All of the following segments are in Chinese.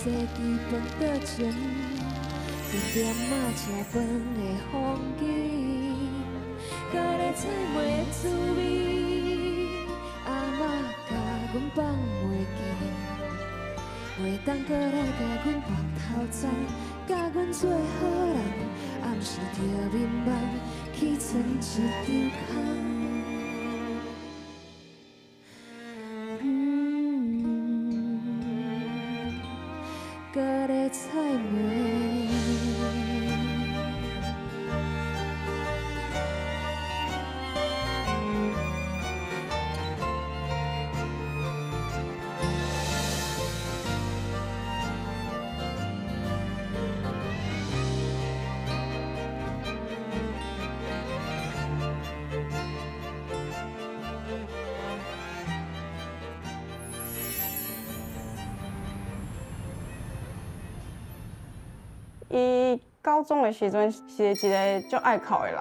坐伫饭桌前，点点仔食饭的风景，甲咧菜糜的滋味，阿嬷甲阮放袂记，袂当搁来甲阮白头鬃，甲阮做好人，暗时着眠梦，去存一张空。甲咧菜糜。伊高中的时阵是一个就爱考的人，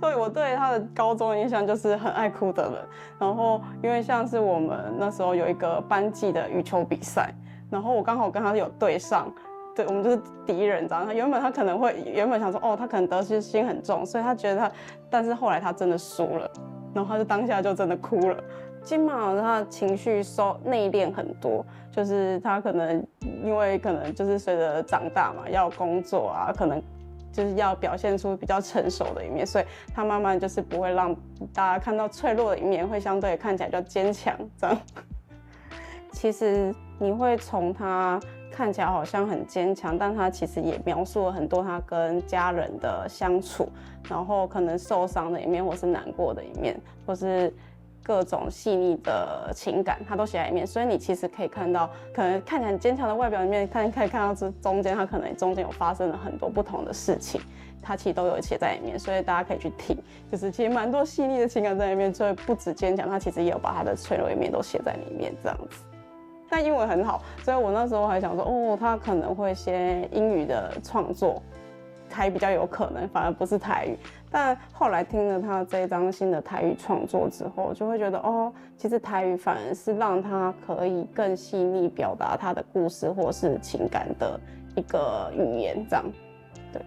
所以我对他的高中印象就是很爱哭的人。然后因为像是我们那时候有一个班级的羽球比赛，然后我刚好跟他有对上，对，我们就是敌人，这样。他可能会原本想说，哦，他可能得失心很重，所以他觉得他，但是后来他真的输了，然后他就当下就真的哭了。金马他的情绪内敛很多，就是他可能因为可能就是随着长大嘛，要工作啊，可能就是要表现出比较成熟的一面，所以他慢慢就是不会让大家看到脆弱的一面，会相对看起来比较坚强这样。其实你会从他看起来好像很坚强，但他其实也描述了很多他跟家人的相处，然后可能受伤的一面，或是难过的一面，或是各种细腻的情感，他都写在里面。所以你其实可以看到，可能看起来很坚强的外表里面，可以看到这中间他可能中间有发生了很多不同的事情，他其实都有写在里面。所以大家可以去听，就是其实蛮多细腻的情感在里面，所以不止坚强，他其实也有把他的脆弱一面都写在里面这样子。但英文很好，所以我那时候还想说，哦，他可能会写英语的创作，台语比较有可能，反而不是台语。但后来听了他这一张新的台语创作之后，就会觉得，哦，其实台语反而是让他可以更细腻表达他的故事或是情感的一个语言，这样。对，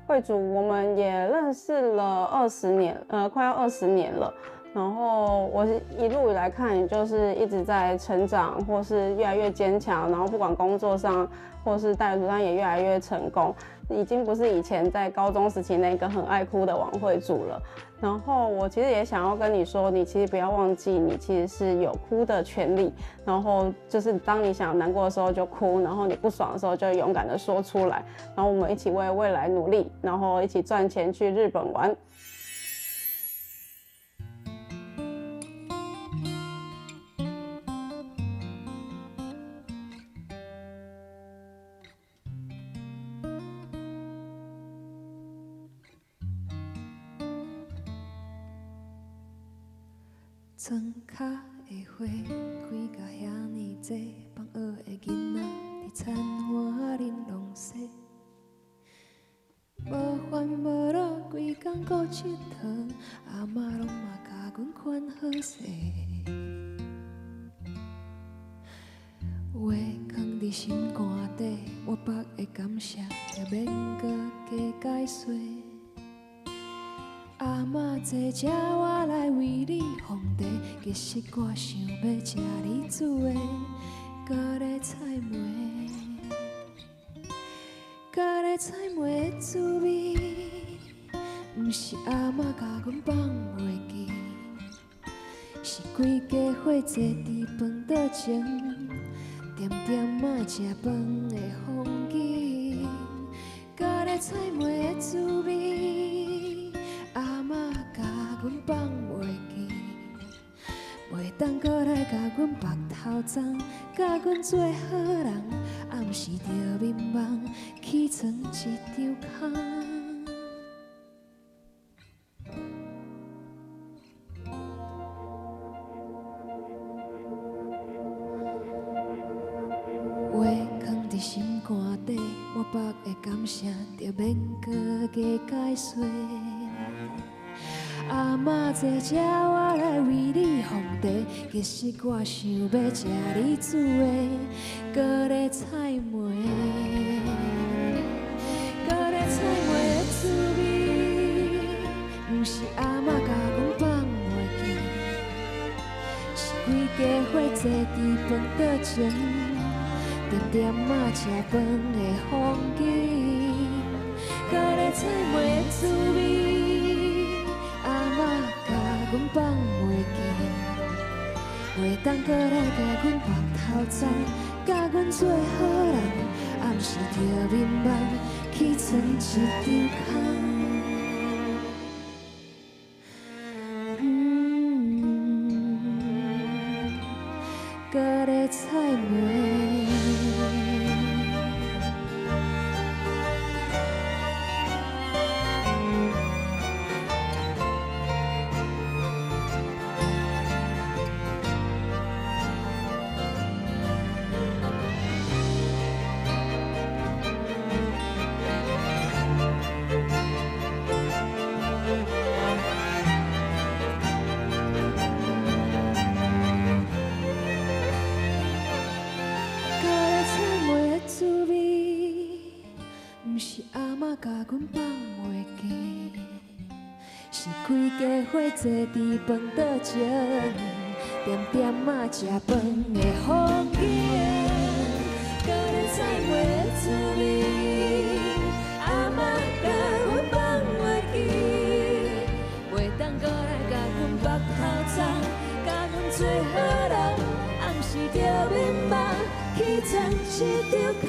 慧竹我们也认识了20年，快要20年了。然后我一路以来看，你就是一直在成长，或是越来越坚强，然后不管工作上或是带路上也越来越成功，已经不是以前在高中时期那个很爱哭的王慧竹了。然后我其实也想要跟你说，你其实不要忘记，你其实是有哭的权利。然后就是当你想难过的时候就哭，然后你不爽的时候就勇敢的说出来。然后我们一起为未来努力，然后一起赚钱去日本玩。庄脚的花开甲遐尼济，放学的囡仔伫田湾恁拢西，无烦无恼，规工顾佚佗，阿嬷拢嘛甲阮款好势。话藏伫心肝底，我腹的感谢，就免搁加解说。阿嬷坐这我来为你烘茶，其实我想要吃你煮的咖喱菜糜，咖喱菜糜的滋味，不是阿嬷甲阮放袂记，是规家伙坐伫饭桌前，点点仔食饭的风景，咖喱菜糜的滋味。阿嬷甲阮放袂记，袂当搁来甲阮白头鬃，甲阮做好人，暗时着眠梦，起床一张空。话藏伫心肝底，我腹的感谢，着免搁加解说。阿嬷坐车我来为你放茶，其实我想要吃你煮的高丽菜糜，高丽菜糜的滋味，不是阿嬷甲阮放袂记，是规家伙坐伫饭桌前，点点仔吃饭的风景，高丽菜糜的滋味，阿嬷甲阮放袂记，袂当搁来甲阮白头鬃，甲阮做好人，暗时着眠梦去存一张空。高丽菜糜。甲阮放袂记，是规家伙坐伫饭桌前，点点仔食饭的风景。高丽菜糜的滋味，阿嬷甲阮放袂记，袂当搁来甲阮白头鬃，甲阮做好人，暗时着眠梦去藏一张空。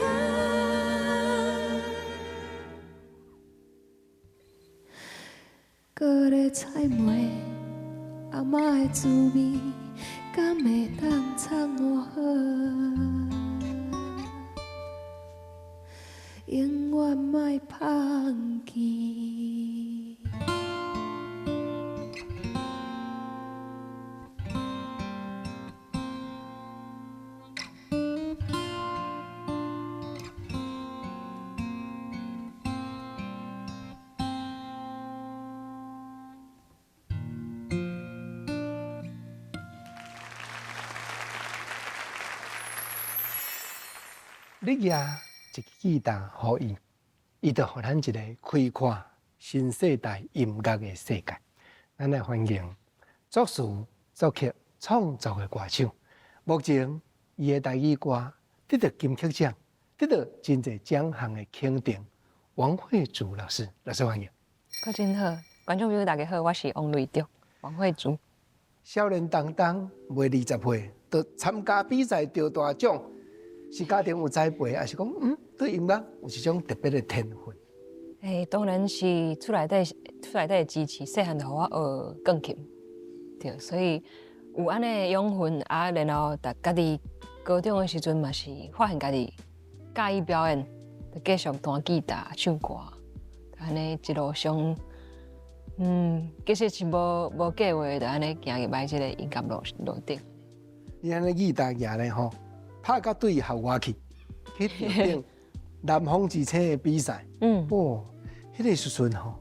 高丽菜糜，阿嬷的滋味，敢会当藏我好？永远莫放弃。你举一个吉他给伊，伊就互咱一个开阔新世代音乐的世界。咱来欢迎作词、作曲、创作的歌手。目前，伊的台语歌得到金曲奖，得到真侪奖项的肯定。王慧珠老师，老师欢迎。各位真好，观众朋友大家好，我是王瑞竹，王慧珠。少年当当，未20岁，就参加比赛得大奖。是家庭有栽培，还是讲对音乐有一种特别的天分？当然是厝内底的支持，细汉就互我学钢琴，对，所以有安尼养分啊，然后家己高中的时阵嘛是发现家己介意表演，就继续弹吉他、唱歌，安尼一路上，其实是无计划的，安尼行入来这个音乐路顶。你安尼吉他举咧吼？拍到对校外去挑战南方之星的比赛。哦，迄个时阵吼，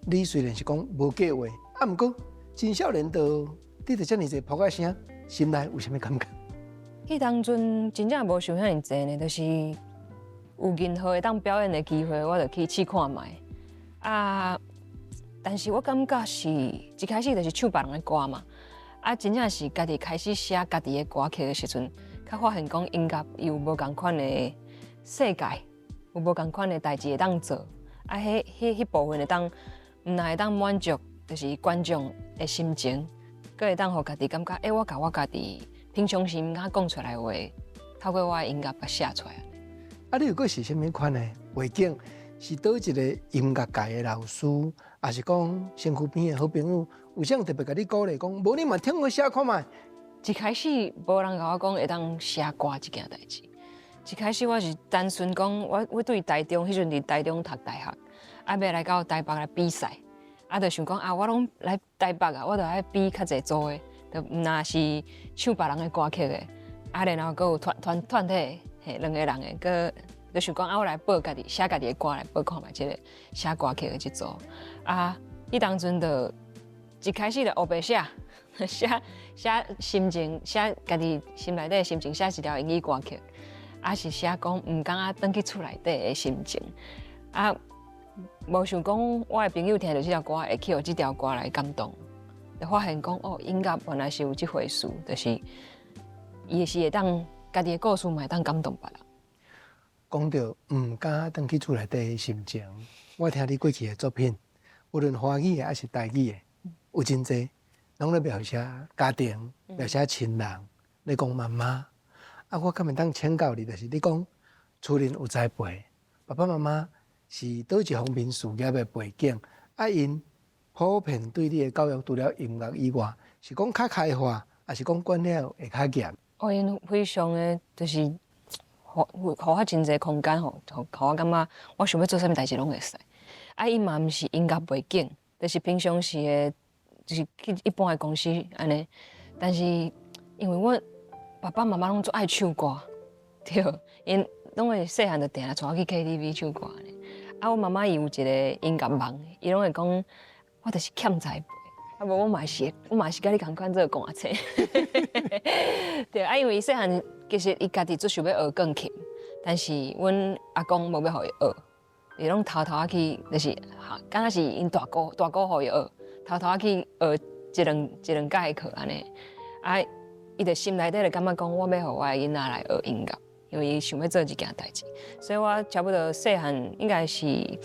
你虽然是讲无计划，啊，毋过真少年就得到遮尔侪扑克声，心内有啥物感觉？迄当阵真正无想遐尼济呢，就是有任何会当表演的机会，我就去试看卖。啊，但是我感觉是一开始就是唱别人的歌嘛，啊，真正是家己开始写家己的歌曲的时阵。较发现讲音乐有无共款的世界，有无共款的代志会当做，啊，迄部分会当，毋但会当满足，就是观众的心情，佮会当互家己感觉，我甲我家己平常时毋敢讲出来的话，透过我的音乐甲写出来。啊，你有过是啥物款的背景？是倒一个音乐界的老师，还是讲身躯边的好朋友，有啥特别甲你鼓励讲，无你嘛听我写看卖？一开始无人甲我讲会当写歌这件代志。一开始我是单纯讲，我对台中迄阵伫台中读大学，啊要来到台北来比赛，啊就想讲啊，我拢来台北啊，我就爱比较侪组的，就毋若是唱别人的歌曲的，啊然后佫有团体，嘿两个人的，佫就想讲啊，我来报家己写家己的歌来报看卖即个写歌曲的即组，啊，迄当阵就一开始就黑白写，写心情，写家己心内底的心情，写一条英语歌曲，是写讲毋敢转去厝内底的心情，无想讲我的朋友听到这条歌会去互这条歌来感动，就发现讲音乐原来是有这回事，就是伊是会当家己的故事嘛会当感动别人。讲到毋敢转去厝内底的心情，我听你过去的作品，无论华语的还是台语的，有真济拢咧描写家庭、描写亲人，咧讲妈妈。我敢会当请教你，就是你讲厝人有栽培，爸爸妈妈是倒一方面事业的背景，因普遍对你的教育除了音乐以外，是讲较开化，还是讲管了会较严？因非常的，就是互我真侪空间，互我感觉我想要做啥物代志拢会使。伊嘛毋是音乐背景，就是平常时的，就是去一般的公司安尼。但是因为我爸爸妈妈拢做爱唱歌，对，因拢会细汉就定带我去 KTV 唱歌呢。我妈妈伊有一个音乐梦，伊拢会讲，我就是欠栽培。无我嘛是甲你共款做歌册。对，因为伊细汉其实伊家己做想要学钢琴，但是阮阿公无要互伊学，伊拢偷偷去，就是敢若是因大姑互伊学，偷偷去学一两届课安尼。伊就心内底就感觉讲，我要互我的囡仔来学音乐，因为伊想要做一件代志。所以我差不多细汉应该是1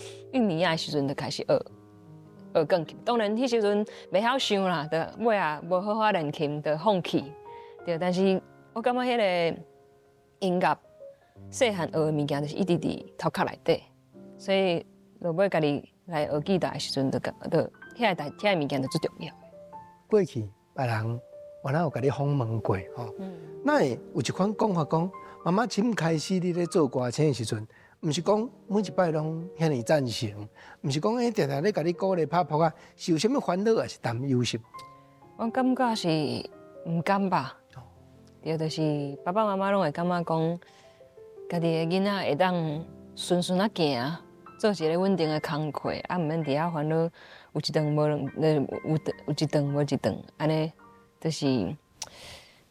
年的时阵就开始学钢琴。当然，迄时阵袂晓想啦，就尾无好好练琴，就放弃。对，但是我感觉迄个音乐细汉学的物件，就是一直伫头壳内底，所以落尾家己来学吉他的时阵，就遐个物件就最重要。过去别人原来有甲你访问过吼，那会有一款讲法讲，妈妈从开始你咧做歌星的时阵，毋是讲每一摆拢遐尼赞成，毋是讲定定咧甲你鼓励拍扑啊，是有啥物烦恼还是担忧是？我感觉是毋甘吧，对，就是爸爸妈妈拢会感觉讲，家己的囡仔会当顺顺啊行，做一个稳定的工课，毋免伫遐烦恼有一顿无有一顿无一顿，安尼就是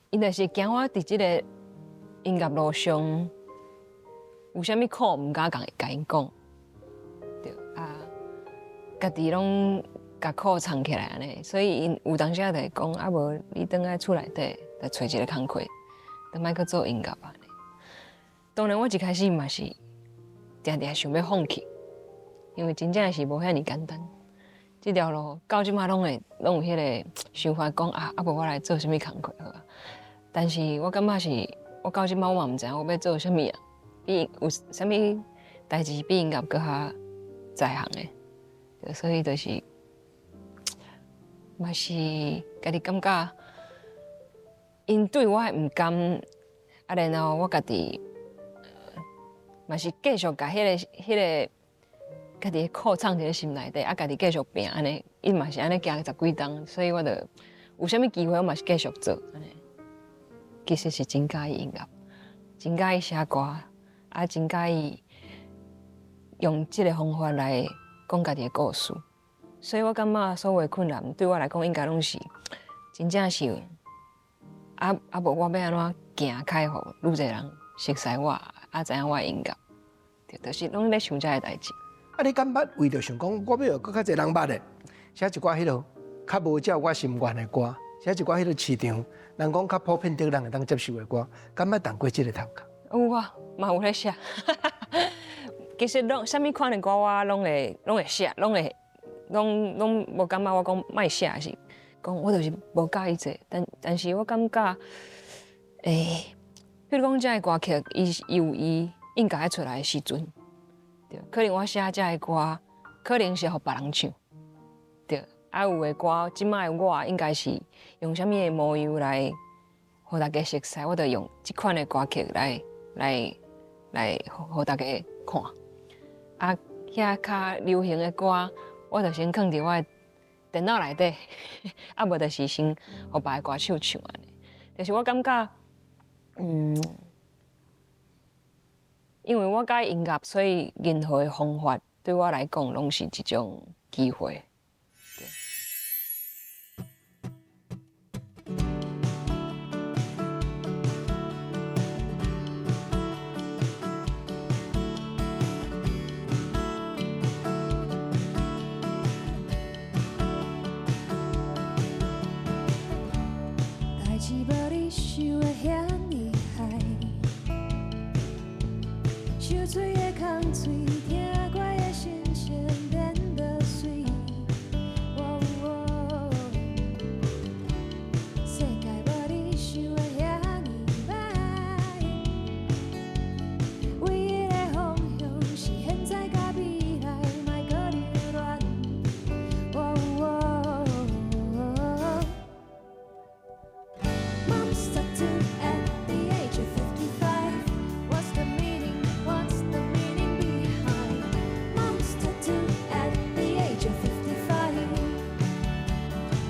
因就是惊我伫即个音乐路上有啥物苦，毋敢甲因讲，对家己拢甲苦藏起来安尼，所以因有当时就会讲，无你倒来厝内底，来找一个工课，就莫去做音乐安尼。当然，我一开始嘛是定定想要放弃，因为真正是无遐尼简单。这条路到即马拢有迄个想法，讲无我来做啥物工课好啊。但是我感觉是，我到即马我嘛毋知影我要做啥物啊，比有啥物代志比音乐搁较在行的，所以就是嘛是家己感觉，因对我的毋甘，然后我家己嘛是继续甲迄个。家己苦藏伫心内底，家己继续拼安尼，伊嘛是安尼行10几冬，所以我就有啥物机会，我嘛是继续做安尼。其实是真喜欢音乐，真喜欢写歌，真喜欢用即个方法来讲家己的故事。所以我感觉所有的困难对我来讲，应该拢是真正是无我要安怎行开，互愈侪人熟悉我，知影我的音乐，就是拢咧想遮个代志。你敢捌为着想讲，我要更较侪人捌的，写一寡迄落较无照我心愿的歌，写一寡迄落市场人讲较普遍得人会当接受的歌，敢捌动过即个头壳？有啊，嘛有咧写。其实啥物款的歌我拢会写，拢无感觉我讲莫写是，讲我就是无介意这，但是我感觉，比如讲这个歌曲，伊有伊应该出来的时阵。对，可能我写这个歌，可能是互别人唱，对，有的歌，即摆我应该是用啥物的模样来，互大家熟悉，我就用即款的歌曲来，互大家看。遐较流行的歌，我就先放伫我的电脑内底，无就是先互别个歌手唱安尼。就是我感觉，因为我介音乐，所以任何的方法对我来讲，拢是一种机会。受水的空嘴，听怪的心声变得水。世界无你想的遐尼歹，唯一的方向是现在甲未来，莫搁留恋。Mom's tattoo at the age of 55. What's the meaning? What's the meaning behind? Mom's tattoo at the age of 55.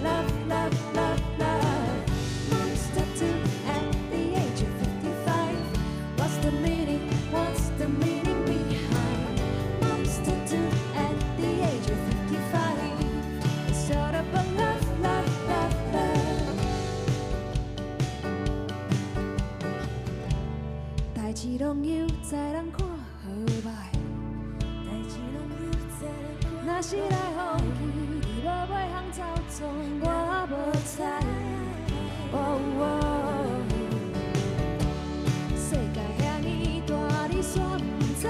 Love, love, love, love. Mom's tattoo at the age of 55. What's the meaning? What's the meaning behind? Mom's tattoo at the age of 55. It's sort of a love, love, love, love. 代志拢由在人看好歹，代志拢由在人看。若是来放弃，你无要通操纵，我无猜。世界遐尼大，你煞不知。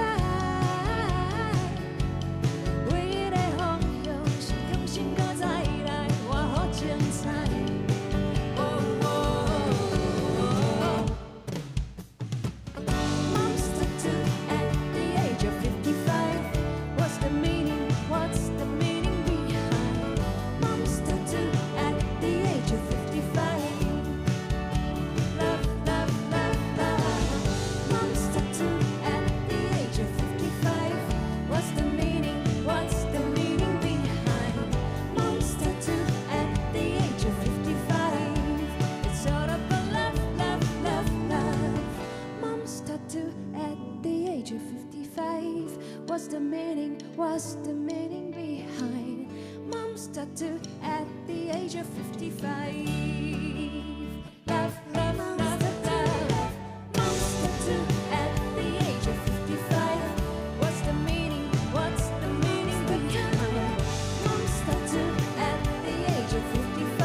唯一的方向是重新搁再来，活好精彩。Mom's tattoo at the age of 55. What's the meaning? What's the meaning behind? Mom's tattoo at the age of 55. Love, love, love, love. Mom's tattoo at the age of 55. What's the meaning? What's the meaning behind? Mom's tattoo at the age of 55. It's sort of a love, love, love, love. Mom's tattoo at the age of 55. What's the meaning? What's the meaning behind? Mom's tattoo at the age of 55. Love, love, love, love. Mom's tattoo at the age of 55. What's the meaning? What's the meaning behind? Mom's tattoo at the age of 55.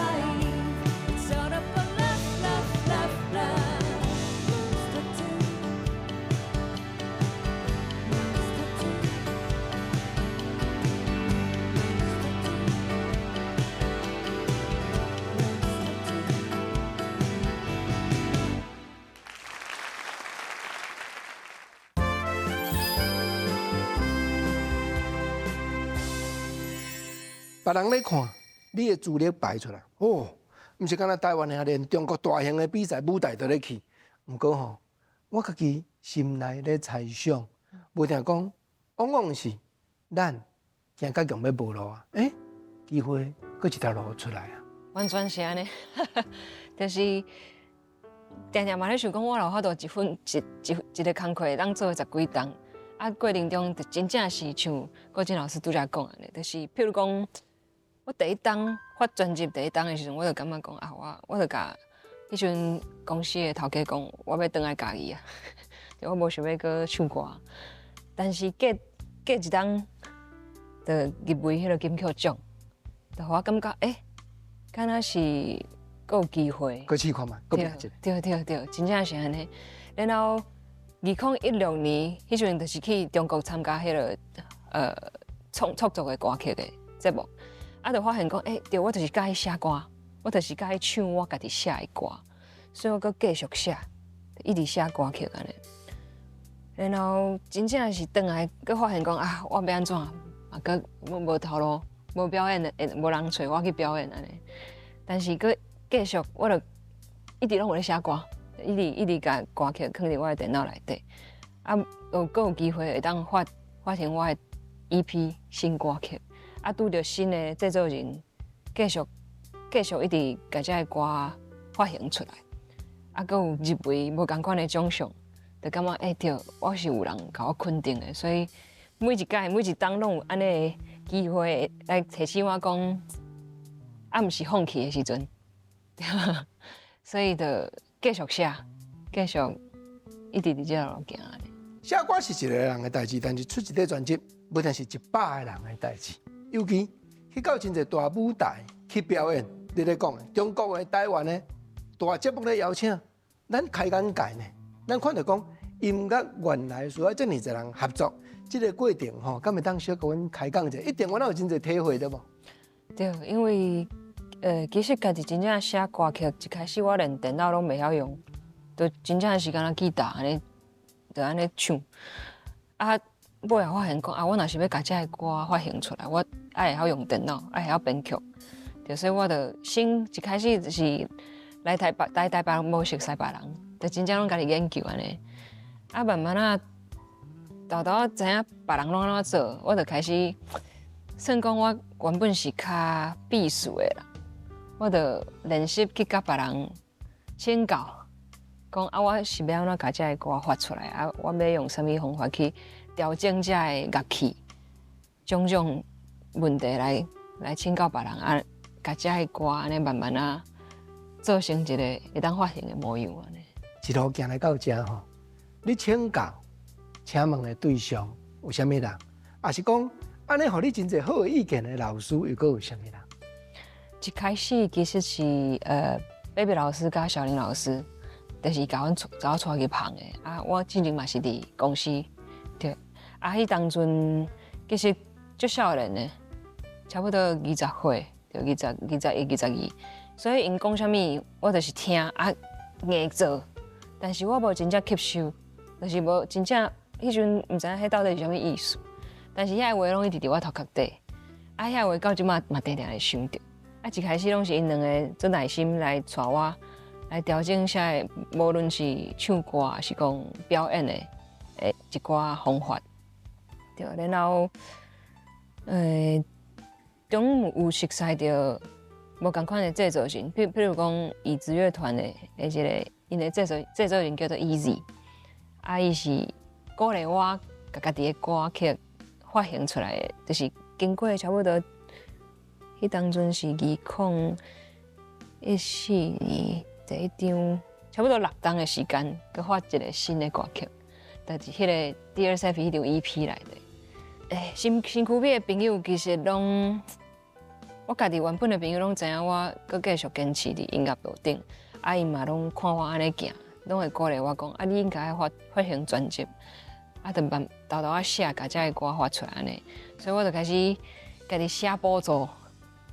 It's sort of a love, love, love, love. Mom's tattoo. Mom's tattoo. Mom's tattoo. 别人咧看，你的资历摆出来，哦，毋是敢若台湾的，连中国大型的比赛舞台都咧去。毋过吼，我家己心内咧猜想，无定讲，往往是咱行到强要无路啊，机会搁一条路出来啊。完全是安尼，就是定定嘛咧想讲，我有法度一个工课当做10几档，啊过程中就真正是像郭靖老师拄则讲安尼，就是譬如讲，我第一档发专辑第一档的时阵，我就感觉讲啊，我就甲迄阵公司的头家讲，我要转来家己啊，我无想要搁唱歌，但是隔一档，就入围迄个金曲奖，就互我感觉敢若是阁有机会。搁试看嘛，搁拼一个。对，真正是安尼。然后2016年迄阵就是去中国参加迄个创作的歌曲的节目，啊，就发现讲，对我就是介意写歌，我就是介意唱我家己写的歌，所以我阁继续写，一直写歌曲安尼。然后真正是转来，阁发现讲啊，我要安怎？啊，阁无头路，无表演的，无人找我去表演安尼。但是阁继续，我就一直拢有咧写歌，一直甲歌曲放伫我的电脑内底。啊，阁有机会会当发行我的 EP 新歌曲。啊，拄着新的制作人，继续一直甲这个歌发行出来。啊，阁有入围无共款的奖项。就感觉对，我是有人甲我肯定的，所以每一档拢有安尼的机会来提醒我讲，毋是放弃的时阵，所以就继续写，继续一直伫这路行安尼。写歌是一个人的代志，但是出一个专辑，不定是100个人的代志。尤其去到真侪大舞台去表演，你咧讲的，中国的、台湾的大节目咧邀请，咱开眼界呢。咱看到讲，音乐原来需要这么多人合作，这个过程吼，敢会当小甲阮开讲一下？一定我有真侪体会的无？对，因为其实家己真正写歌曲，一开始我连电脑拢袂晓用，就真正是敢若吉他安尼，就安尼唱。啊，尾后发现讲啊，我若是要甲这个歌发行出来，我爱会晓用电脑，爱会晓编曲。对，所以我就先一开始就是来台北无熟悉别人，就真正拢家己研究安尼。啊，慢慢啊，豆豆知影别人拢安怎做，我就开始。算讲我原本是较避暑的啦，我就练习去甲别人请教，讲啊我是要安怎甲这个歌发出来啊，我要用什么方法去调整这个乐器，种种问题来请教别人啊，甲这个歌安尼慢慢啊做成一个会当发行的模样安尼。一路行来到这吼，你请教，请问的对象有啥物人？也是讲？安尼，互你真侪好意见的老师，又搁有啥物人？一开始其实是baby 老师甲小林老师，就是甲阮找我带去旁的。啊，我之前嘛是伫公司，对。啊，迄当阵其实足少年的，差不多20岁，就21、22，所以因讲啥物，我就是听啊，硬做，但是我无真正吸收，就是无真正迄阵毋知影迄到底是啥物意思。但是遐个话拢一直伫我头壳底，啊，遐个话到即马嘛定定会想着。啊，一开始拢是因两个做耐心来带我来调整下，无论是唱歌还是讲表演的一寡方法。对，然后中有熟悉着无共款的制作人，譬如讲椅子乐团的一个因的制作人叫做 Easy， 啊，伊是鼓励我家己的歌曲。发行出来的，就是经过差不多，迄当阵是2014年第一张，差不多6档的时间，佮发一个新的歌曲，就是迄个第二 set 迄张 EP 来的。新区别的朋友其实拢，我家己原本的朋友拢知影我佮继续坚持伫音乐路顶，啊，因嘛拢看我安尼行，拢会鼓励我讲，啊，你应该发行专辑。啊，就慢豆豆写，甲这个歌发出来安尼，所以我就开始家己写补助，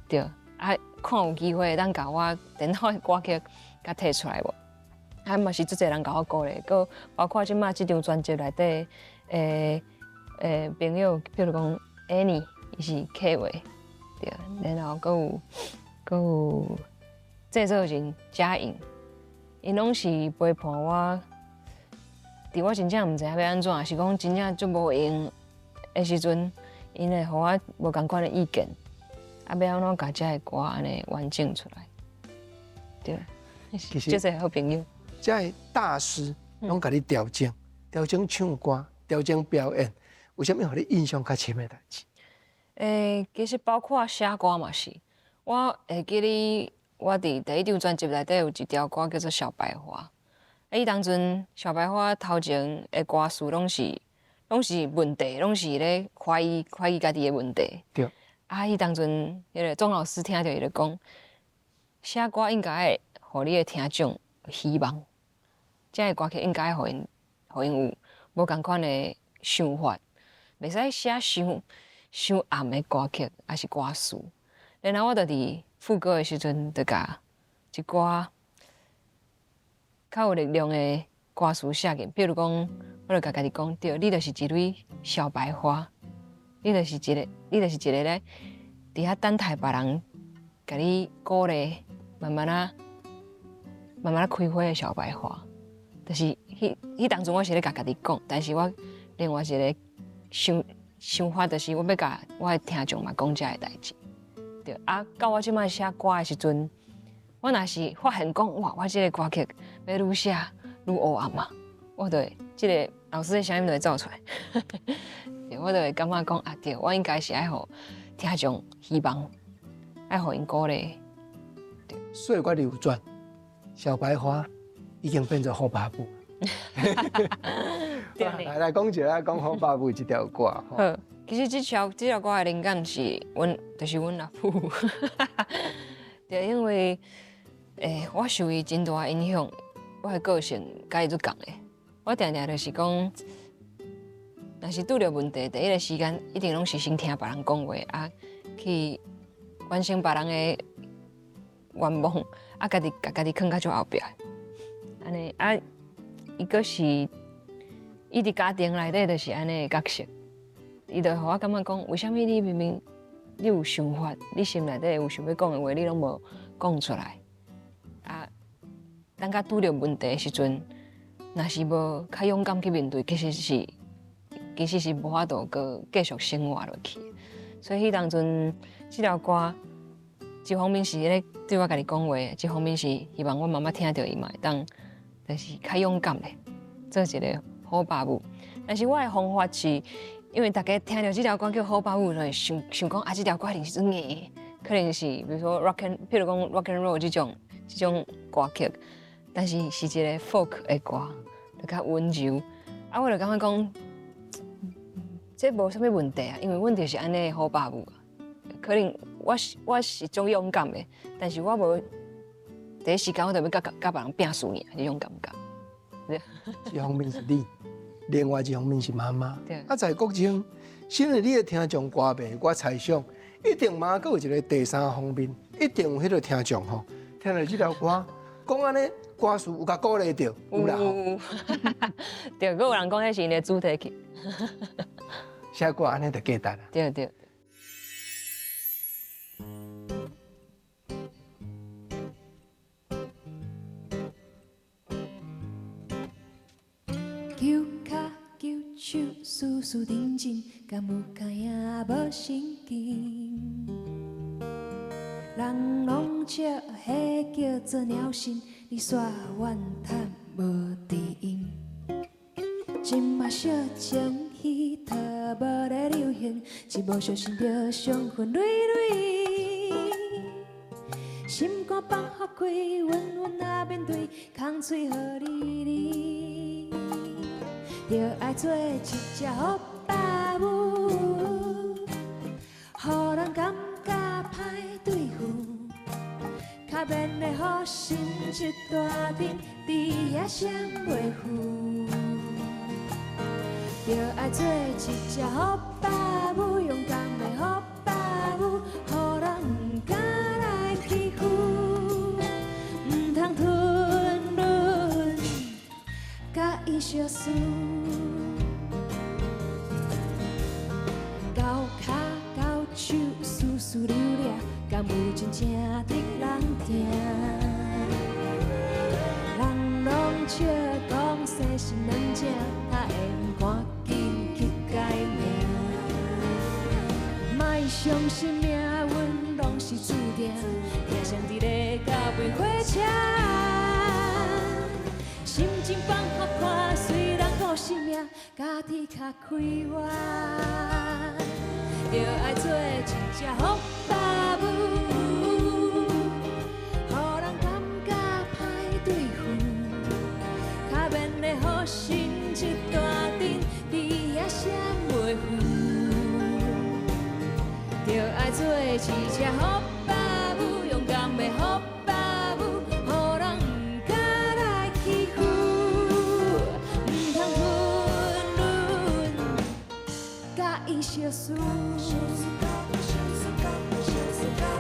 对，啊，看有机会当甲我电脑的歌曲甲摕出来无？啊，嘛是足侪人甲我鼓励，佮包括即马即张专辑内底朋友，比如讲 Annie， 伊是客话，对，然后佮有制作人嘉颖，因拢是陪伴我。伫我真正毋知影要安怎，还是讲真正足无用的时阵，因会互我无共款的意见，啊，要安怎甲这个歌安尼完整出来，对，其实足侪好朋友。这个大师拢甲你调整唱歌，调整表演，有啥物互你印象较深的代志？其实包括写歌嘛是，我会记得我伫第一张专辑内底有一条歌叫做《小白花》。伊当阵小白花头前的歌词拢是问题，拢是咧怀疑家己的问题。对。啊，伊当阵迄个钟老师听到伊就讲，写歌应该会互你的听众有希望，这个歌曲应该互因有无共款的想法，袂使写伤暗的歌曲，还是歌词。然后我就伫副歌的时阵，就甲一歌。较有力量的歌词写进，比如讲，我就甲家己讲，对，你就是一蕊小白花，你就是一个咧，伫遐等待别人，甲你鼓励，慢慢啊开花的小白花。就是迄当中我是咧甲家己讲，但是我另外一个想法，就是我要甲我的听众嘛讲这个代志。对啊，到我即摆写歌的时阵。我若是发现讲，哇，我即个歌曲要愈写愈黑暗嘛，我就会即个老师的声音就会走出来，对，我就会感觉讲啊，对，我应该是爱互听众希望，爱互因鼓励。对，岁月流转，小白花已经变成好巴布。来讲一下，讲好巴布这条歌。好，其实这条歌的灵感是就是阮阿父，对，因为。我受伊真大影响，我的个性甲伊做共的，我定定就是讲，若是拄着问题，第一个时间一定拢是先听别人讲话啊，去完成别人的愿望，啊，家己囥到最后壁。安尼啊，伊个是伊伫家庭内底就是安尼的角色，伊就互我感觉讲，为虾米你明明你有想法，你心内底有想要讲的话，你拢无讲出来啊？等甲拄着问题的时阵，若是无较勇敢去面对，其实是无法度个继续生活落去。所以迄当阵，即条歌一方面是咧对我家己讲话，一方面是希望我妈妈听到伊嘛会当，就是较勇敢咧，做一个好爸母。但是我的方法是，因为大家听到即条歌叫《好爸母》，就会想讲啊，即条歌一定是硬，可能是比如说譬如讲 rock and roll 即种歌曲，但是是一个 folk 的歌，就较温柔。啊，我就感觉讲，这无啥物问题啊，因为阮就是安尼好爸母啊。可能我是种勇敢的，但是我无第一时间我就要甲别人拼输赢，迄种感觉。一方面是你，另外一方面是妈妈。对啊，在国中，现在你的听众歌迷，我猜想一定嘛，佫有一个第三方面，一定有迄个听众吼，听到这条歌，讲安尼歌词有甲鼓励到，有啦吼。对，佫有人讲迄是因的主题曲。写歌安尼就简单啦。对对。球脚球手，事事认真，敢有甲也无神经。人拢笑，迄叫做鸟心，你煞怨叹无知音。今嘛小情戏，头无咧流行，一无小心就伤痕累累。心肝放予开，稳稳啊面对，空嘴予你。就爱做一只好爸母，予人感觉歹对付，较免会予心一大阵，伫遐闪袂赴。就爱做一只好爸母，勇敢的好爸母，予人毋敢来欺负，毋通吞忍，甲伊相思。高脚高手，丝丝溜掠，敢有真正得人听？人拢笑讲生是软正，他会赶紧去改命。莫相信命运拢是注定，行上伫咧到尾火车。心情放予看，虽然顾性命，家己较快活。就爱做一只好爸母，予人感觉歹对付，较免会予心一大阵，伫遐闪袂赴。就爱做一只好爸母，勇敢的好爸母，予人毋敢来欺负，毋通吞忍，甲伊相思。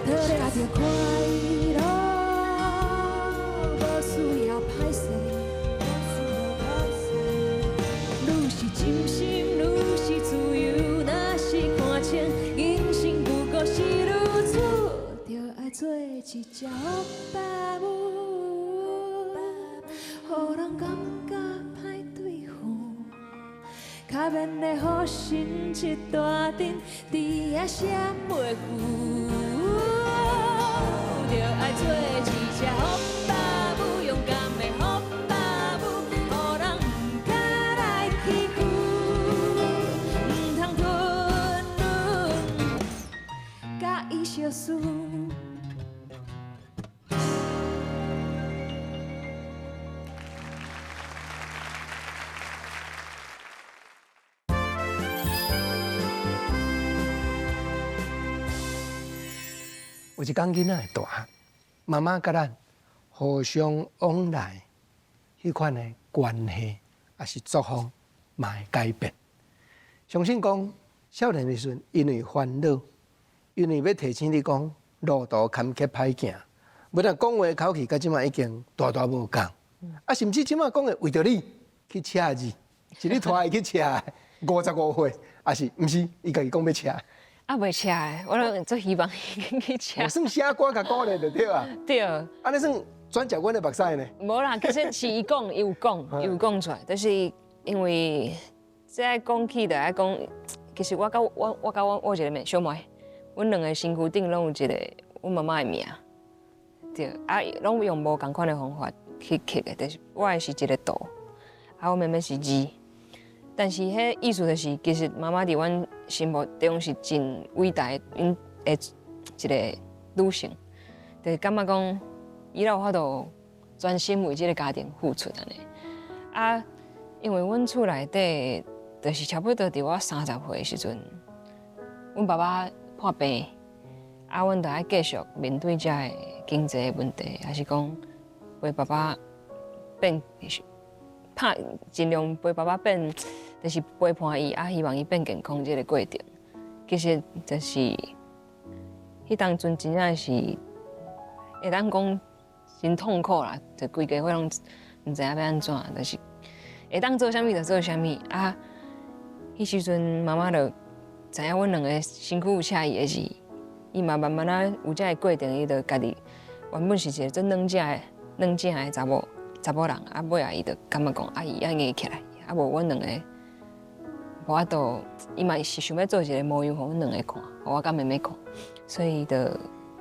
讨来着快乐，无需要歹势。愈是真心，愈是自由。若是看清人生不过是如此，就爱做一只好爸母，予人感觉歹对付，较免会予心一大阵，伫遐闪袂赴。就爱做一只好爸母，勇敢的好爸母，予人毋敢来欺负，毋通吞忍，甲伊相思。有一天囡仔会大汉，妈妈甲咱互相往来，迄款的关系也是祝福，嘛会改变。相信讲少年的时阵，因为烦恼，因为要提醒你讲路途坎坷歹行，要若讲话口气，到即马已经大无共。啊，甚至即马讲的为着你去车字，是你拖伊去车的55岁，也是毋是？伊家己讲要车。啊，袂车的，我都做希望伊去车我。算写歌甲鼓励就对啊。对，安尼算转食阮的目屎呢？无啦，其实是伊讲，伊有讲，伊有讲出来，就是因为这爱讲起就爱讲，其实我一个妹小妹，阮两个身躯顶拢有一个阮妈妈的名，对，啊，拢用无共款的方法去刻的，但是我的是一个图，啊，我妹妹是字，但是迄意思就是，其实妈妈伫阮心目中是真伟大的，因的一个女性，就是感觉讲。伊有法度专心为这个家庭付出安尼。啊，因为阮厝内底，就是差不多伫我30岁的时阵，阮爸爸破病，啊，阮就爱继续面对这个经济的问题，还是讲陪爸爸变，尽量陪爸爸变，就是陪伴伊，啊，希望伊变健康这个过程。其实就是迄当阵真正是会当讲。真痛苦啦，就规家伙拢毋知影要安怎，就是会当做啥物就做啥物啊。迄时阵妈妈就知影阮两个身躯有车伊的是，伊嘛慢慢啊有这个过程，伊就家己原本是一个做软正的查某人，啊尾啊伊就感觉讲啊伊爱硬起来，啊无阮两个无法度，伊嘛是想要做一个模样，互阮两个看，互我甲妹妹看，所以就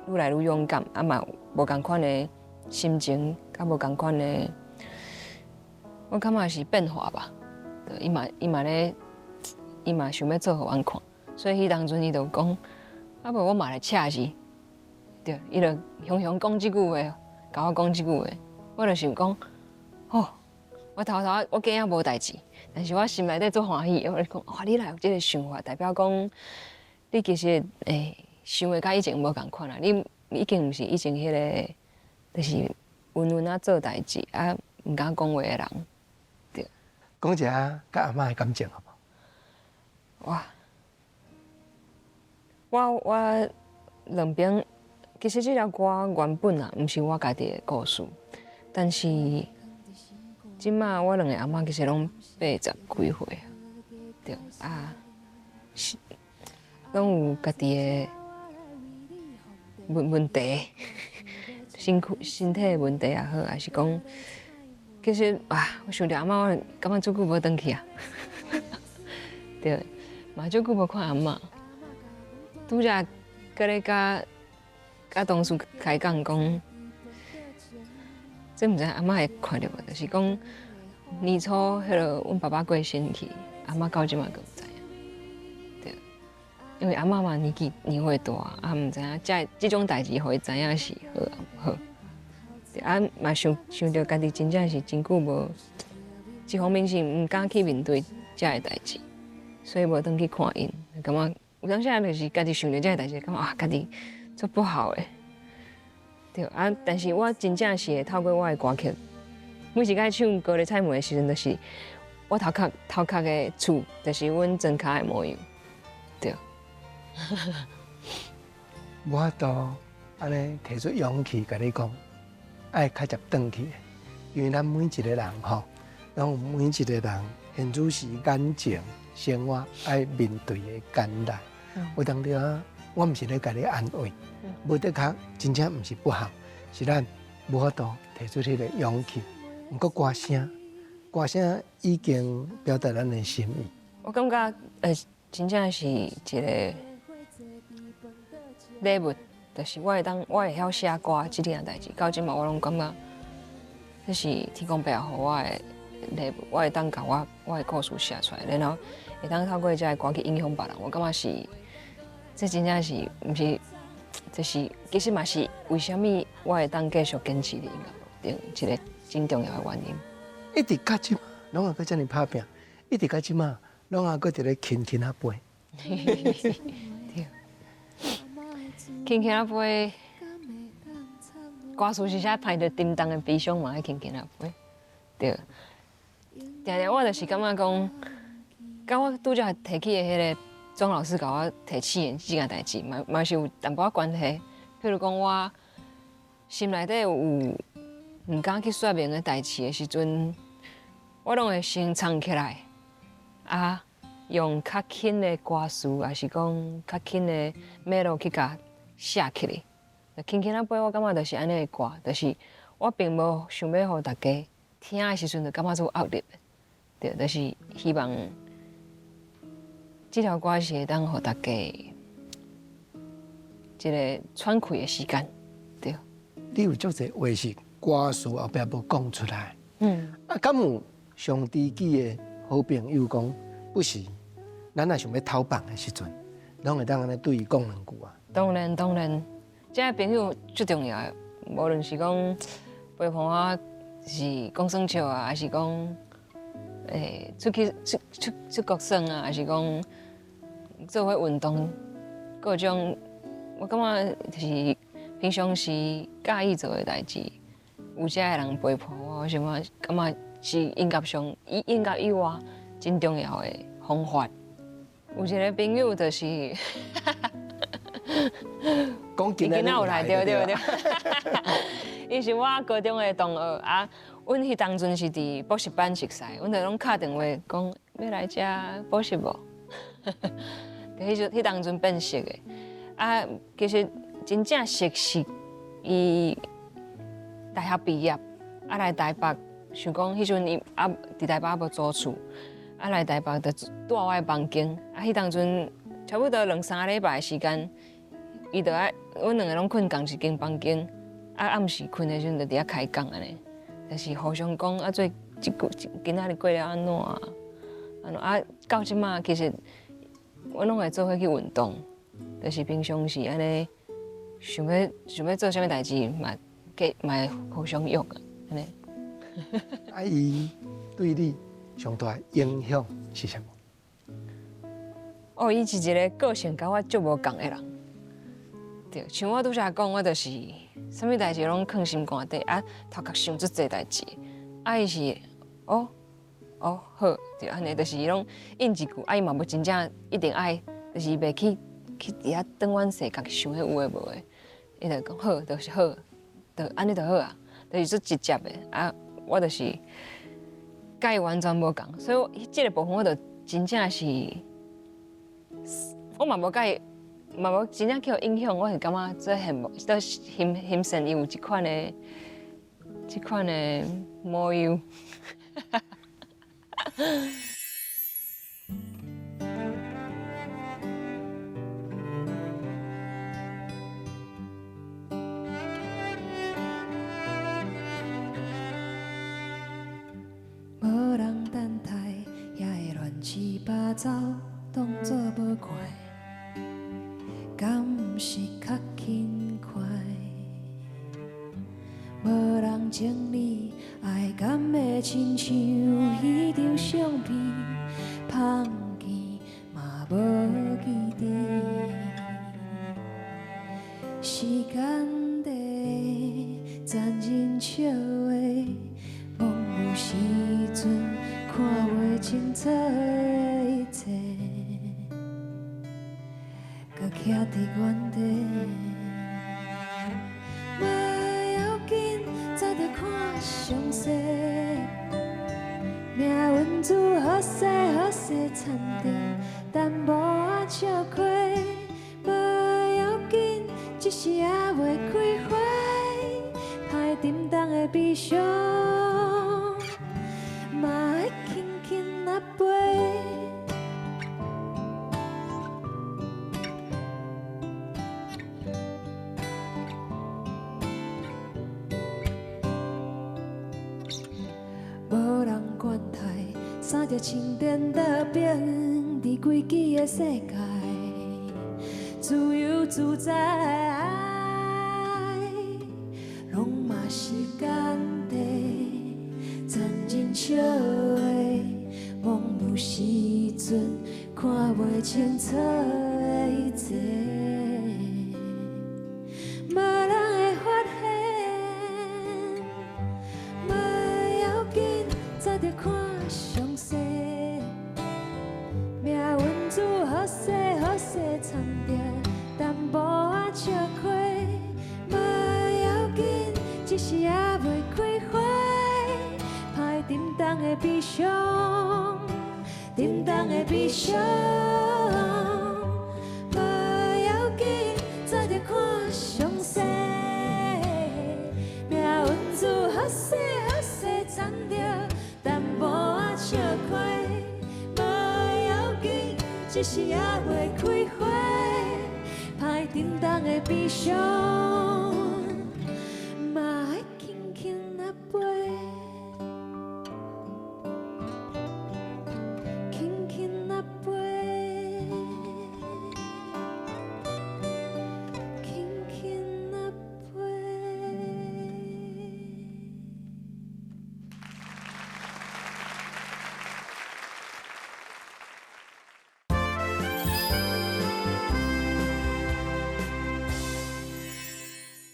愈来愈勇敢，啊嘛无共款的。心情甲无共款的，我感觉是变化吧。对，伊嘛想要做互阮看，所以迄当阵伊就讲，啊无我嘛来请是，对，伊就雄雄讲即句话，甲我讲即句话，我就想讲，哦，我头我今仔无代志，但是我心内底做欢喜，我就讲，哇，你来有即个想法，代表讲，你其实想的甲以前无共款啦，你已经毋是以前迄个。就是温温啊做代志啊，毋敢讲话的人，对。讲一下甲阿嬷的感情好无？我两边其实这条歌原本啊，毋是我家己的故事，但是即马我两个阿嬷其实拢80几岁，对啊，拢有家己的问题。身体的问题也好，还是讲，其实我想着阿嬷，我感觉足久无回去啊。对，嘛足久无看阿嬷。拄则搁咧甲同事开讲讲，这毋知阿嬷会看到无？就是讲年初迄个阮爸爸过身去，阿嬷到即马阁毋知影。对，因为阿嬷嘛年岁大，啊毋知影即种代志，互伊知影是好啊毋好。啊，嘛想着家己真正是真久无，一方面是毋敢去面对遮个代志，所以无转去看因，感觉有当时就是家己想着遮个代志，感觉家己做不好诶。对啊，但是我真正是会透过我的歌曲，每一摆唱歌咧彩门的时阵，就是我头壳的厝，就是阮庄脚的模样。对。无法度安尼提出勇气，甲你讲。爱较接转去，因为咱每一个人吼，拢有每一个人现主时眼前生活爱面对的艰难。有当时啊，我毋是咧甲你安慰，无得确真正毋是不好，是咱无法度提出迄个勇气。毋过歌声已经表达咱的心意。我感觉真正是一个礼物。就是我会晓写歌这件代志，到即嘛我拢感觉，这是天公伯爷予我的礼物，我会当甲我的故事写出来，然后会当透过这个歌去影响别人。我感觉是，这真正是毋是，就是其实嘛是为虾米我会当继续坚持伫音乐路顶一个真重要的原因。一直到即嘛，拢还阁遮尔拍拼，一直到即嘛，拢还阁伫咧轻啊飞。对。轻啊飞，歌词是写歹着沉重的悲伤嘛，爱轻啊飞，对。定我就是感觉讲，甲我拄则提起的迄个庄老师甲我提醒的即件代志，嘛是有淡薄仔关系。譬如讲我心内底有毋敢去说明的代志的时阵，我拢会先藏起来，啊，用较轻的歌词，还是讲较轻的melody去甲写起来。就轻轻仔飞，我感觉就是安尼的歌，就是我并无想要互大家听的时阵就感觉做压力的，对，就是希望这条歌是会当互大家一个喘气的时间，对。你有足侪话是歌词后壁无讲出来，啊，敢有上知己的好朋友讲，不是，咱若想要讨棒的时阵，拢会当安尼对伊讲两句啊。当然，这个朋友最重要的，无论是讲陪伴我是讲算笑啊，还是讲出去出国耍啊，还是讲做伙运动，各种我感觉就是平常时介意做的代志，有这个人陪伴我，我想我感觉是音乐以外真重要的方法。有一个朋友就是。讲今仔有来对，伊是我高中的同学啊。阮迄当阵是伫补习班熟识，阮就拢敲电话讲要来遮补习无？迄当阵变熟的啊，其实真正熟是伊大学毕业啊来台北，想讲迄阵伊啊伫台北无租厝，啊来台北就住我的房间，啊迄当阵差不多2-3个礼拜的时间。伊就爱，阮两个拢困同一间房间，啊暗时困的时阵就伫遐开讲安尼，就是互相讲啊，做今仔日过了安怎啊，啊到即马其实阮拢会做伙去运动，就是平常时安尼想要做啥物代志嘛会互相约啊，安尼。啊，伊对你上大影响是啥物？哦，伊是一个个性甲我足无共的人。对，像我拄则讲，我就是啥物代志拢囥心肝底，啊，头壳想足侪代志，啊，伊是哦好，对，安尼就是伊拢应一句，啊，伊嘛无真正一定爱，就是伊袂去伫遐等阮世家想迄有诶无诶，伊就讲好，就是好，就安尼就好啊，就是足直接诶，啊，我就是甲伊完全无共，所以即个部分我就真正是，我嘛无甲伊。嘛无真正去互影响，我是感觉这欣赏伊有即款的模样。无人等待，也会乱七八糟，当作无怪。敢毋是较轻快？无人整理，爱敢会亲像迄张相片，放弃嘛无记忆。时间地残忍笑的，梦有时阵看袂清楚的一切。徛伫原地，袂要紧，早着看详细。命运自好势好势田地，淡薄仔笑亏，袂要紧，只是还袂开花，歹沉重的悲伤，嘛会轻轻啊飞。无人管待，三条青天倒平，伫规矩的世界，自由自在，拢嘛是间地，残忍笑的，梦有时阵看袂清楚的一切，无人会发现。早着看详好势好势藏着淡薄仔笑亏，无要紧，只是还袂开花，歹沉重的悲伤，沉重的悲伤。无要紧，早着看详细，命运自好势好势藏着淡薄仔笑亏，无要紧，只是还袂开花，歹沉重的悲伤，嘛爱轻轻啊飞，轻轻啊飞，轻轻啊飞。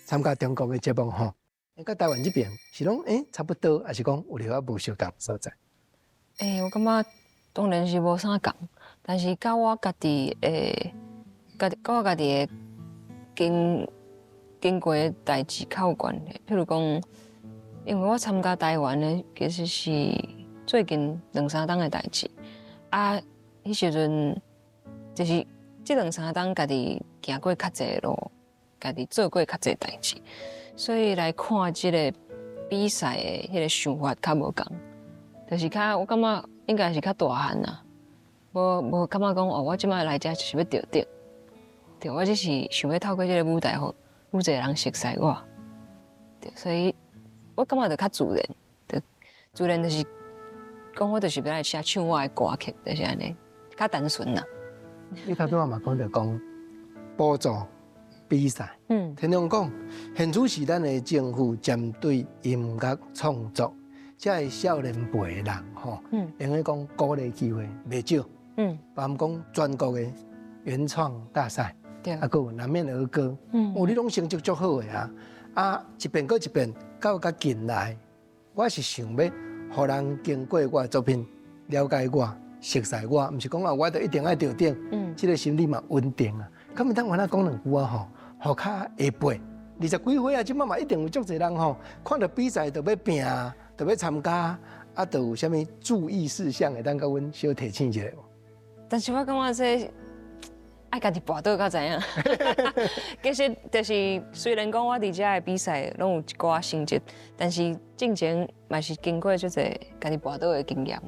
参加中国的节目吼，甲台湾这边是拢差不多，还是讲有了无相共所在？我感觉当然是无啥共，但是甲我家己的，甲我家己的经过的代志较有关系。譬如讲，因为我参加台湾的其实是最近2-3档的代志，啊，迄时阵就是这2-3档家己行过较侪路。家己做过较侪代志，所以来看即个比赛的迄个想法较无共，就是我感觉应该是较大汉啦，无感觉讲哦，我即摆来遮就是要得奖，对，我只是想要透过即个舞台，互愈侪人熟悉我，对，所以我感觉就较自然，自然就是讲我就是要来写唱我的歌曲，就是安尼，较单纯啦。你头拄仔嘛讲着讲补助。比赛，听人讲，现在是咱的政府针对音乐创作，这个少年辈的人吼，因为讲鼓励机会袂少，包含讲全国的原创大赛，啊，还有南面儿歌，你拢成绩足好的啊，啊，一遍过一遍，到较近来，我是想要，互人经过我的作品了解我、熟悉我，毋是讲啊，我就一定爱得奖，这个心理嘛稳定啊。咁咪当我那讲两句啊吼。互较下辈20几岁啊，即摆嘛一定有足侪人吼，看到比赛就要拼，就要参加，啊，就有啥物注意事项会当甲阮小提醒一下无？但是我感觉这爱家己跋倒才知影。其实就是虽然讲我伫遮的比赛拢有一寡成绩，但是进前嘛是经过足侪家己跋倒的经验，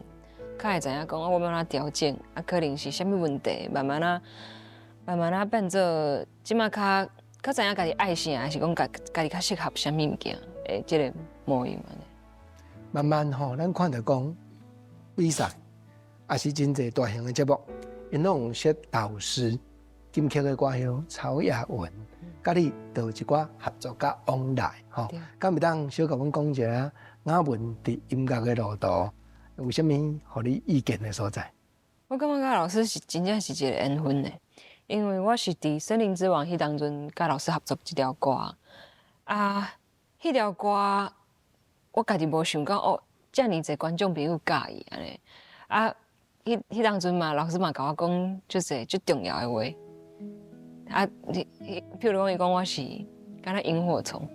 较会知影讲我要安怎调整，啊，可能是啥物问题，慢慢啊变做即摆较知影家己爱啥，还是讲家己较适合啥物物件，即个模样安尼。慢慢吼，咱看到讲比赛，也是真侪大型的节目，因拢有设导师，金曲的歌手曹雅文，甲你就有一寡合作甲往来吼。敢袂当小甲阮讲一下雅文伫音乐的路途有啥物互你意见的所在？我感觉甲老师是真正是一个缘分的。因为我是伫《森林之王》迄当阵，甲老师合作一条歌，啊，迄条歌我家己无想到哦，遮尔侪观众朋友介意安尼，啊，迄当阵嘛，老师嘛甲我讲足侪足重要的话，啊，譬如讲伊讲我是敢若萤火虫，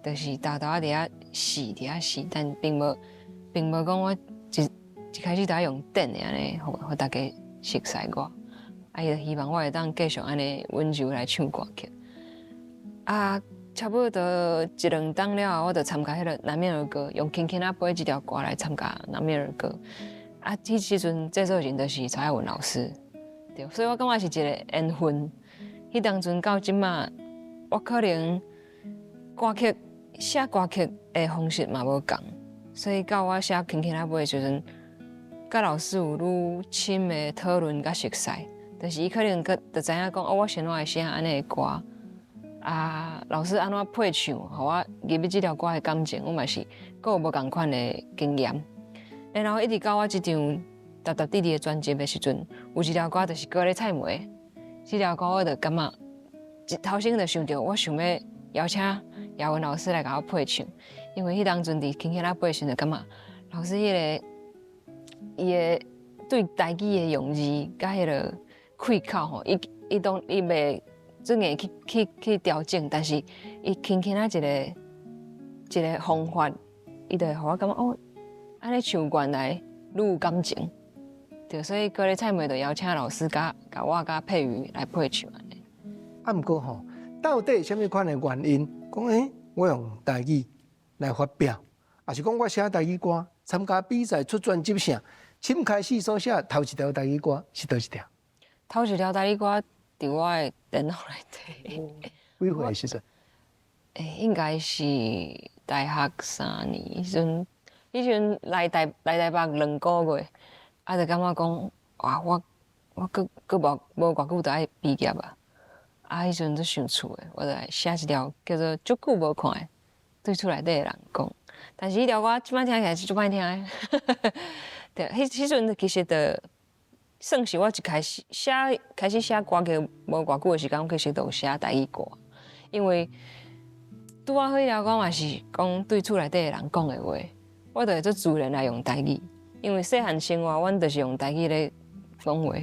就是大大伫遐死，但并无讲我一开始在用电的安尼，互大家熟悉我。啊，伊就希望我会当继续安尼温柔来唱歌曲。啊，差不多1-2档了后，我就参加迄个南面儿歌，用《轻轻啊飞》这条歌来参加南面儿歌。啊，迄时阵制作人就是曹雅文老师，对，所以我感觉是一个缘分。迄当阵到即马，我可能写歌曲的方式嘛无共，所以到我写《轻轻啊飞》的时阵，甲老师有愈深的讨论甲熟悉。就是伊可能就知影讲，哦，我先来写安尼的歌，啊，老师安怎配唱，互我入去这条歌的感情，我嘛是各有无共款的经验。然后一直到我这张达达弟弟的专辑的时阵，有一条歌就是《歌咧菜梅》，这条歌我就感觉，头先就想到，我想要邀请雅文老师来甲我配唱，因为迄当阵伫轻轻啊配时就感觉老师伊的对台语的用字，甲迄个开口吼，伊袂准硬去调整，但是伊轻轻一个方法，伊就会互我感觉哦，安尼唱原来愈有感情。对，所以隔日菜梅就邀请老师甲我甲佩瑜来配唱安尼。啊，毋过吼，到底什么款的原因？讲我用台语来发表，还是讲我写台语歌，参加比赛出专辑啥？请开始所写头一条台语歌是倒一条？头一条台语歌伫我的电脑内底。几岁的时阵？应该是大学3年，迄阵来台北2个月，就感觉讲，哇，我佫无偌久就爱毕业啊！迄阵就想厝的，我就来写一条叫做《足久无看的对厝内底的人讲》，但是迄条歌即摆听起来是足歹听的。对，迄阵其实算是我一开始写歌嘅无偌久的时间，我其实都有写台语歌，因为拄啊，迄条歌嘛是讲对厝内底的人讲的话，我就会做自然来用台语，因为细汉生活，阮就是用台语咧讲话，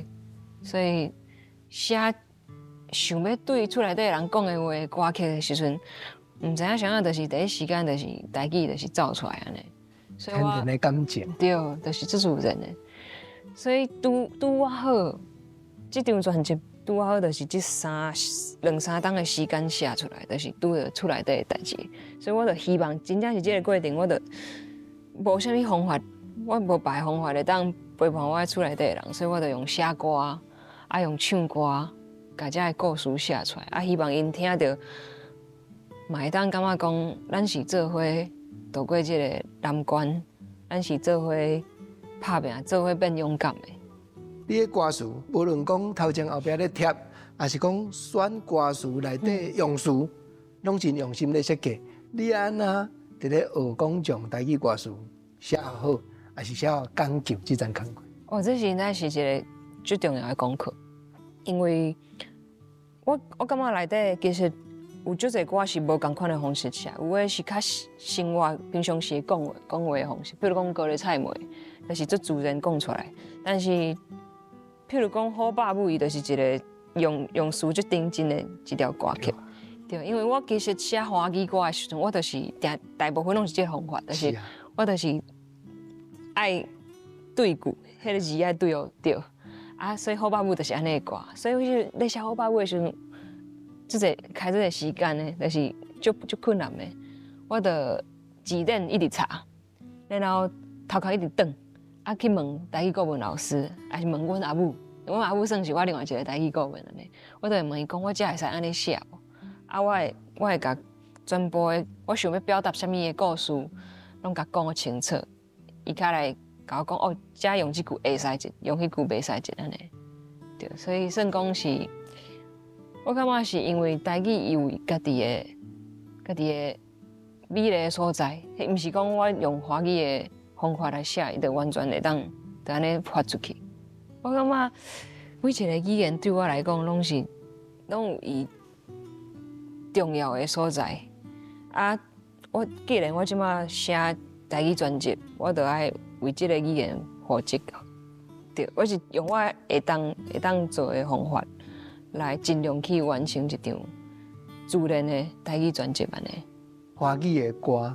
所以想要对厝内底的人讲的话，歌曲的时阵，毋知影啥就是第一时间就是台语就是走出来安尼，所以天然的感情。对，就是自然的，所以拄我好，这张专辑拄我好就是这2、3档的时间写出来，就是拄着厝内底的代志，所以我就希望真正是这个过程，我就无啥物方法，我无别方法来当陪伴我厝内底的人，所以我就用写歌，用唱歌。把这个故事写出来，希望因听到，嘛会当感觉讲，咱是做伙度过这个难关，咱是做伙拍拼，做伙变勇敢的。你的歌词，无论讲头前后壁咧贴，还是讲选歌词内底用词，拢真用心咧设计。你安那伫咧学讲将台语歌词写好，还是写讲究这种工课？这是应该是一个最重要的功课。因为我感觉内底其实有足侪歌是无共款的方式写，有诶是较生活平常时讲话的方式，比如讲高丽菜梅，就是足自然讲出来。但是，譬如讲好爸母，伊就是一个用词足顶真的一条歌曲。对，因为我其实写华语歌的时阵，我就是大部分拢是这个方法，就是我就是爱对句，迄个字爱对哦对。所以好爸母就是安尼歌，所以迄咧写好爸母的时阵，开这个时间呢，就是足困难的。我着字典一直查，然后头壳一直转，去问台语国文老师，还是问阮阿母。阮阿母算是我另外一个台语国文安尼，我就会问伊讲，我才会使安尼写无？我会甲全部的我想要表达啥物的故事，拢甲讲清楚，伊较来。甲我讲遮用这句会使一，用迄句袂使一安尼，对，所以算讲是，我感觉是因为台语伊有家己的美丽的所在，毋是讲我用华语的方法来写，伊就完全会当就安尼发出去。我感觉每一个语言对我来讲拢有伊重要的所在。既然我即马写台语专辑，我就爱。为这个语言负责，对，我是用我会当做的方法来尽量去完成一张自然的台语专辑安尼。华语的歌，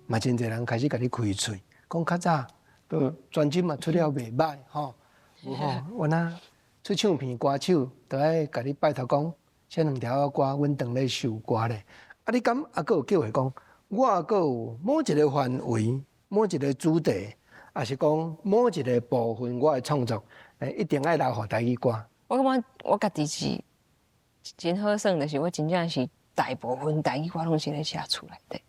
嘛真侪人开始甲你开嘴，讲较早都专辑嘛出了袂歹吼，有吼，我那出唱片歌手都爱甲你拜托讲，写2条歌，阮当咧收歌咧。你敢还有机会讲，我还有某一个范围、某一个主题？还是讲某一个部分，我的创作，一定爱留互台语歌。我感觉我家己是真好耍，就是我真正是大部分台语歌拢是咧写出来的。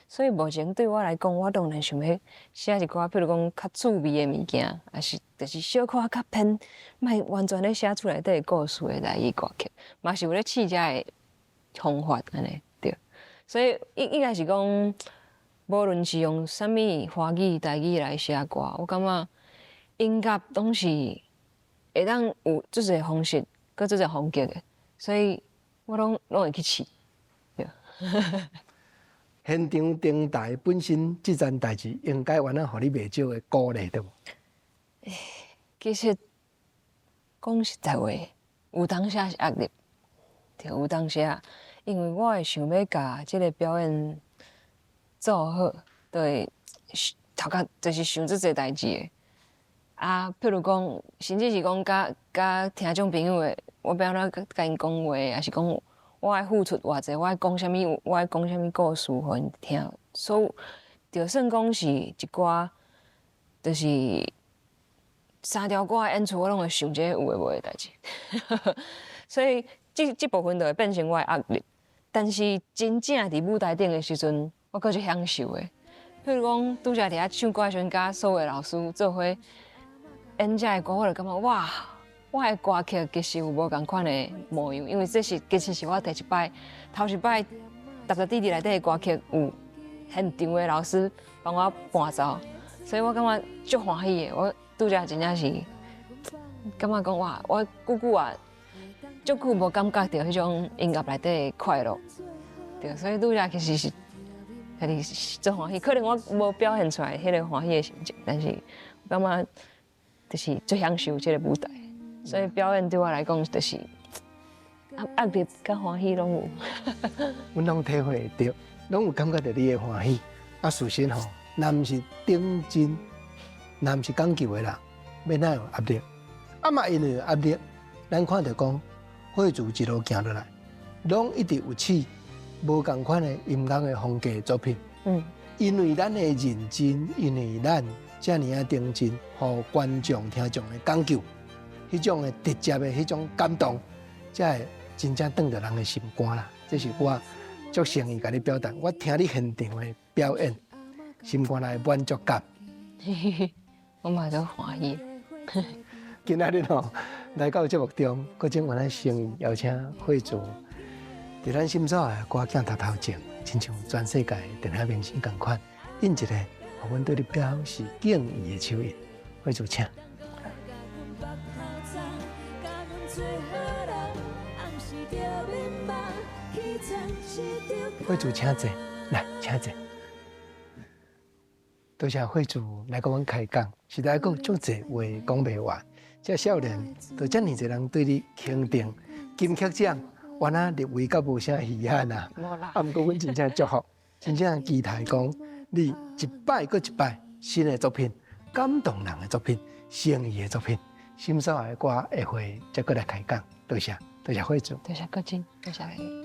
所以目前对我来讲，我当然想要写一寡，譬如讲较趣味的物件，还是就是小可较偏，莫完全咧写出来的故事的台语歌曲，嘛是有咧试遮的方法安尼对。所以应该是讲。无论是用啥物华语、台语来写歌，我感觉音乐拢是会当有足侪方式，佮足侪风格的，所以我拢会去试。对。现场登台本身这件代志，应该原来互你袂少的鼓励，对无？其实讲实在话，有当下是压力，对，有当下，因为我会想要甲即个表演做好，对，头壳就是想即侪代志的。啊，譬如讲，甚至是讲甲听众朋友的，我要安怎甲因讲话，还是讲我爱付出偌济，我爱讲啥物，我爱讲啥物故事互因听，所以就算讲是一寡，就是三条歌的演出，我拢会想这有诶无诶代志，所以即部分就会变成我诶压力。但是真正伫舞台顶诶时阵，我阁是享受诶。譬如讲，拄则伫遐唱歌诶时阵，甲所有诶老师做伙演遮诶歌，我就感觉哇，我诶歌曲其实有无共款诶模样，因为这是其实是我头一摆踏入弟弟内底诶歌曲有现场诶老师帮我伴奏，所以我感觉足欢喜诶。我拄则真正是感觉讲哇，我久啊，足久无感觉到迄种音乐内底诶快乐，对，所以拄则其实是家己足欢喜。可能我无表现出来迄个欢喜诶心情，但是我感觉就是最享受这个舞台，所以表演对我来讲就是压力甲欢喜拢有。阮拢体会到，拢有感觉到你的欢喜。啊，事实吼，若毋是顶真，若毋是讲究的人，要哪有压力？啊嘛，因为有压力，咱看到讲，惠子一路行落来，拢一直有试无共款的音乐的风格的作品。因为咱的认真，因为咱遮尔啊认真，互观众、听众的讲究，迄种的直接的迄种感动，才会真正转到人的心肝啦。这是我足诚意甲你表达。我听你现场的表演，心肝内满足感。我嘛足欢喜。今仔日吼来到节目中，搁种原来诚意邀请惠子，伫咱心所的歌镜头头前，亲像全世界的电影明星同款，印一个互阮对你表示敬意的手印。惠子，请。惠子，请坐，来，请坐。多谢惠子来甲阮开讲，实在阁足侪话讲袂完。这少年，都遮尔侪人对你肯定，金曲奖原来入围甲无啥遗憾啊。啊，毋过阮真正祝福，真正期待讲你一摆搁一摆新的作品，感动人的作品，诚意的作品，心所的歌会会再搁来开讲。多谢，多谢惠子，多谢郭晶，多谢你。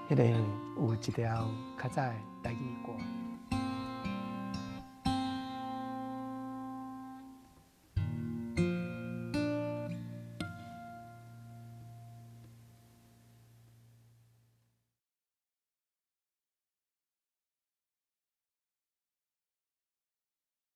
迄个有一条较早的台语歌。